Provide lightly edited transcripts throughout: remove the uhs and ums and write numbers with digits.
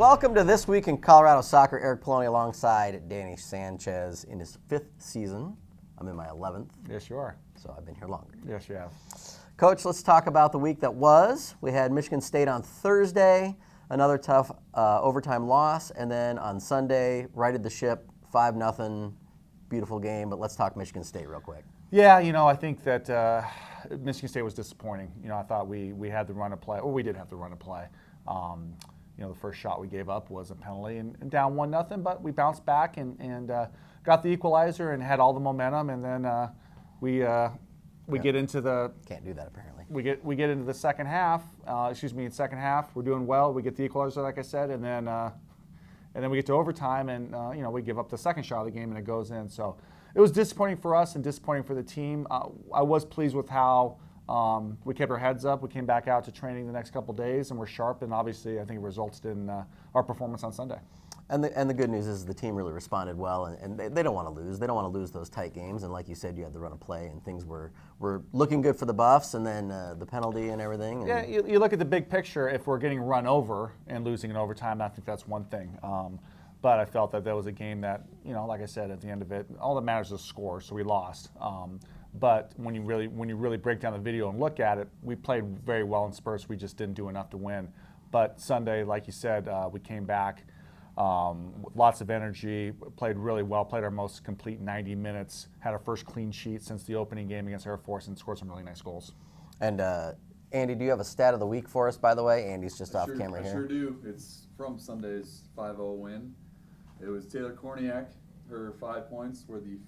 Welcome to This Week in Colorado Soccer. Eric Pelloni alongside Danny Sanchez in his 5th season. I'm in my 11th. Yes, you are. So I've been here longer. Yes, you have. Coach, let's talk about the week that was. We had Michigan State on Thursday, another tough overtime loss, and then on Sunday, righted the ship, 5-0, beautiful game. But let's talk Michigan State real quick. Yeah, I think that Michigan State was disappointing. I thought we had the run of play, or we did have the run of play. The first shot we gave up was a penalty and down 1-0, but we bounced back and got the equalizer and had all the momentum, and then we get into the can't do that apparently. We get into the second half. Second half we're doing well. We get the equalizer, like I said, and then we get to overtime, and we give up the second shot of the game and it goes in. So it was disappointing for us and disappointing for the team. I was pleased with how we kept our heads up. We came back out to training the next couple days, and we're sharp. And obviously, I think it resulted in our performance on Sunday. And the good news is the team really responded well, and they don't want to lose. They don't want to lose those tight games. And like you said, you had the run of play, and things were looking good for the Buffs, and then the penalty and everything. And yeah, you look at the big picture. If we're getting run over and losing in overtime, I think that's one thing. But I felt that was a game that, like I said, at the end of it, all that matters is the score. So we lost. But when you really break down the video and look at it, we played very well in spurts. We just didn't do enough to win. But Sunday, like you said, we came back with lots of energy, played really well, played our most complete 90 minutes, had our first clean sheet since the opening game against Air Force, and scored some really nice goals. And Andy, do you have a stat of the week for us, by the way? Andy's just off camera here. I sure do. It's from Sunday's 5-0 win. It was Taylor Korniak. Her 5 points were the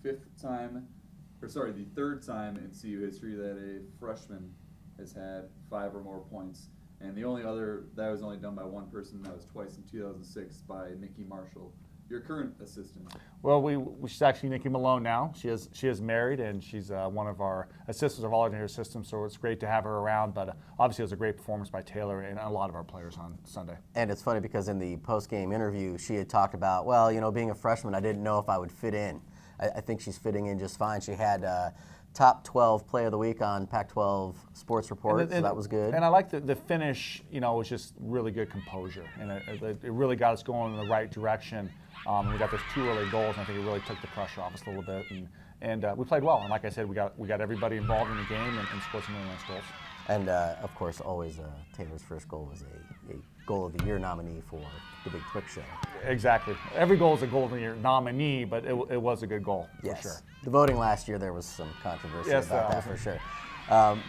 third time in CU history that a freshman has had 5 or more points. And the only other, that was only done by one person, that was twice in 2006 by Nikki Marshall, your current assistant. Well, she's actually Nikki Malone now. She is married, and she's one of our assistants of all in her system, so it's great to have her around. But obviously it was a great performance by Taylor and a lot of our players on Sunday. And it's funny because in the post-game interview, she had talked about, well, being a freshman, I didn't know if I would fit in. I think she's fitting in just fine. She had top 12 play of the week on Pac-12 Sports Report, so that was good. And I like the finish, was just really good composure. And it really got us going in the right direction. We got those 2 early goals, and I think it really took the pressure off us a little bit. And we played well. And like I said, we got everybody involved in the game and scored some really nice goals. And, of course, always Taylor's first goal was a Goal of the Year nominee for the Big TWICS show. Exactly. Every goal is a Goal of the Year nominee, but it was a good goal, yes. For sure. The voting last year, there was some controversy about that for sure.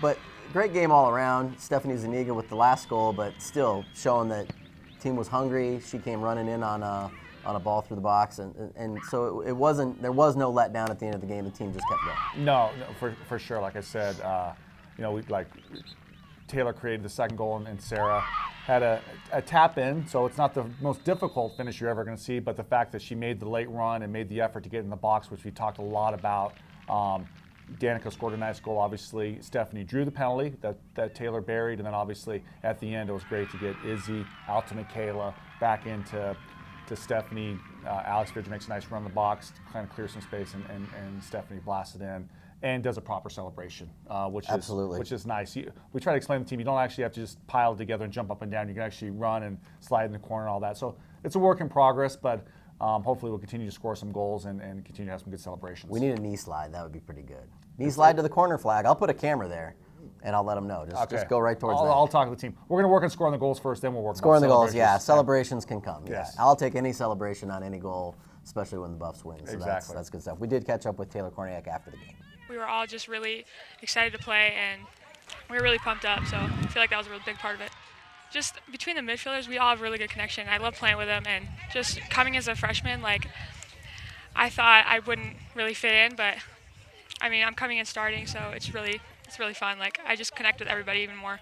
But great game all around. Stephanie Zuniga with the last goal, but still showing that the team was hungry. She came running in on a ball through the box, and so there was no letdown at the end of the game. The team just kept going. No, for sure. Like I said, Taylor created the second goal, and Sarah had a tap in, so it's not the most difficult finish you're ever going to see, but the fact that she made the late run and made the effort to get in the box, which we talked a lot about. Danica scored a nice goal, obviously. Stephanie drew the penalty that Taylor buried, and then obviously at the end it was great to get Izzy out to Michaela, back into Stephanie. Alex Bridge makes a nice run in the box, kind of clears some space, and Stephanie blasted in. And does a proper celebration, which is nice. We try to explain to the team, you don't actually have to just pile it together and jump up and down. You can actually run and slide in the corner and all that. So it's a work in progress, but hopefully we'll continue to score some goals and continue to have some good celebrations. We need a knee slide. That would be pretty good. Knee slide to the corner flag. I'll put a camera there, and I'll let them know. Just go right towards that. I'll talk to the team. We're going to work on scoring the goals first, then we'll work on scoring the goals. Yeah, celebrations can come. Yes. Yeah. I'll take any celebration on any goal, especially when the Buffs win. So exactly. That's good stuff. We did catch up with Taylor Korniak after the game. We were all just really excited to play, and we were really pumped up, so I feel like that was a really big part of it. Just between the midfielders, we all have a really good connection. I love playing with them, and just coming as a freshman, I thought I wouldn't really fit in, but I'm coming in starting, so it's really fun. I just connect with everybody even more.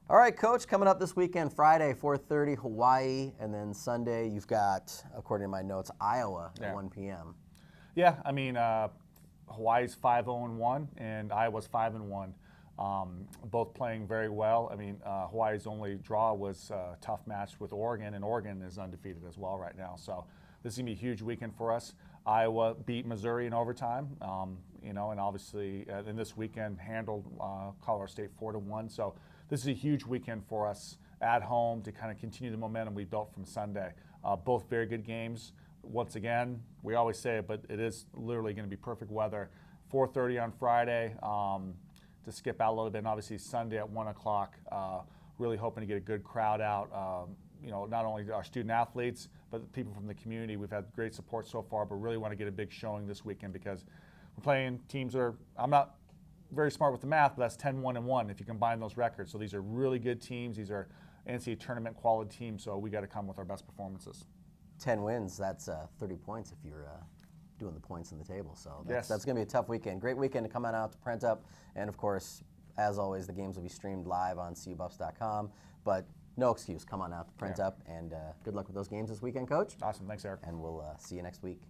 All right, Coach, coming up this weekend, Friday, 4:30, Hawaii, and then Sunday you've got, according to my notes, Iowa at 1 p.m. Yeah, Hawaii's 5-0-1 and Iowa's 5-1. Both playing very well. Hawaii's only draw was a tough match with Oregon, and Oregon is undefeated as well right now. So this is going to be a huge weekend for us. Iowa beat Missouri in overtime, and obviously in this weekend handled Colorado State 4-1. So this is a huge weekend for us at home to kind of continue the momentum we built from Sunday. Both very good games. Once again, we always say it, but it is literally going to be perfect weather. 4:30 on Friday to skip out a little bit, and obviously Sunday at 1 o'clock. Really hoping to get a good crowd out. Not only our student athletes, but people from the community. We've had great support so far, but really want to get a big showing this weekend because we're playing teams that are, I'm not very smart with the math, but that's 10-1-1 if you combine those records. So these are really good teams. These are NCAA tournament quality teams, so we got to come with our best performances. 10 wins, that's 30 points if you're doing the points in the table. So Yes. that's going to be a tough weekend. Great weekend to come on out to Print Up. And of course, as always, the games will be streamed live on cubuffs.com. But no excuse, come on out to Print Up. And good luck with those games this weekend, Coach. Awesome. Thanks, Eric. And we'll see you next week.